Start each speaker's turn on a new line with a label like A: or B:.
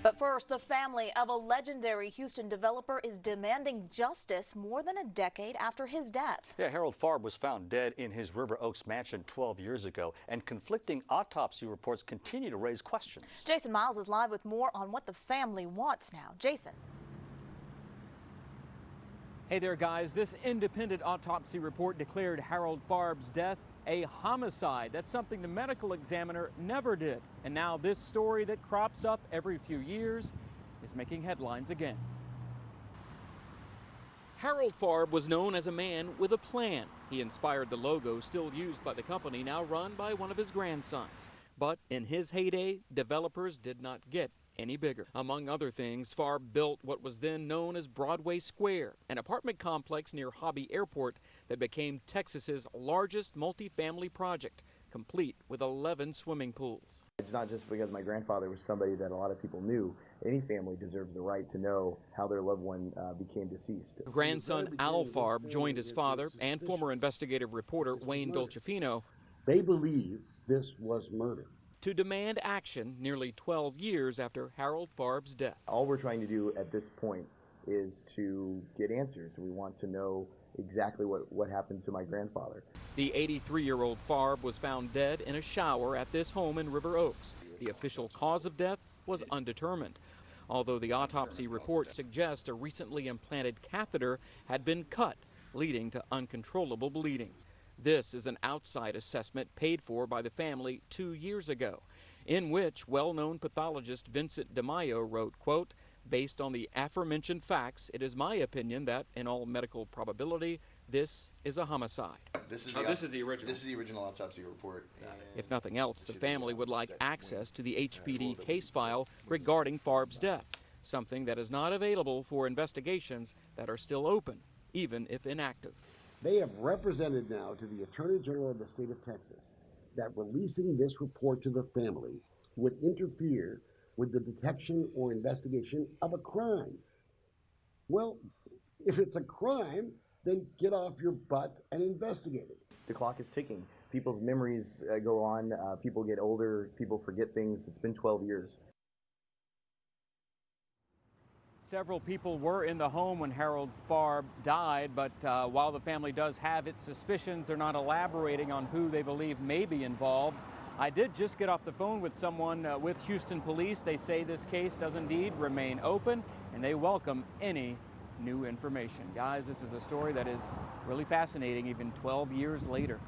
A: But first, the family of a legendary Houston developer is demanding justice more than a decade after his death.
B: Yeah, Harold Farb was found dead in his River Oaks mansion 12 years ago, and conflicting autopsy reports continue to raise questions.
A: Jason Miles is live with more on what the family wants now. Jason.
C: Hey there, guys. This independent autopsy report declared Harold Farb's death a homicide. That's something the medical examiner never did. And now this story that crops up every few years is making headlines again. Harold Farb was known as a man with a plan. He inspired the logo still used by the company, now run by one of his grandsons. But in his heyday, developers did not get any bigger. Among other things, Farb built what was then known as Broadway Square, an apartment complex near Hobby Airport that became Texas's largest multifamily project, complete with 11 swimming pools.
D: It's not just because my grandfather was somebody that a lot of people knew. Any family deserves the right to know how their loved one became deceased.
C: Grandson Al Farb joined his father and former investigative reporter Wayne Dolcefino.
E: They believe this was murder.
C: To demand action nearly 12 years after Harold Farb's death.
D: All we're trying to do at this point is to get answers. We want to know exactly what happened to my grandfather.
C: The 83-year-old Farb was found dead in a shower at this home in River Oaks. The official cause of death was undetermined, although the autopsy report suggests a recently implanted catheter had been cut, leading to uncontrollable bleeding. This is an outside assessment paid for by the family 2 years ago, in which well-known pathologist Vincent DeMaio wrote, quote, "Based on the aforementioned facts, it is my opinion that, in all medical probability, this is a homicide."
F: This is
C: the original.
F: This is the original autopsy report.
C: If nothing else, the family would like access to the HPD case file regarding Farb's death, something that is not available for investigations that are still open, even if inactive.
E: They have represented now to the Attorney General of the state of Texas that releasing this report to the family would interfere with the detection or investigation of a crime. Well, if it's a crime, then get off your butt and investigate it.
D: The clock is ticking. People's memories go on. People get older. People forget things. It's been 12 years.
C: Several people were in the home when Harold Farb died, but while the family does have its suspicions, they're not elaborating on who they believe may be involved. I did just get off the phone with someone with Houston police. They say this case does indeed remain open, and they welcome any new information. Guys, this is a story that is really fascinating even 12 years later.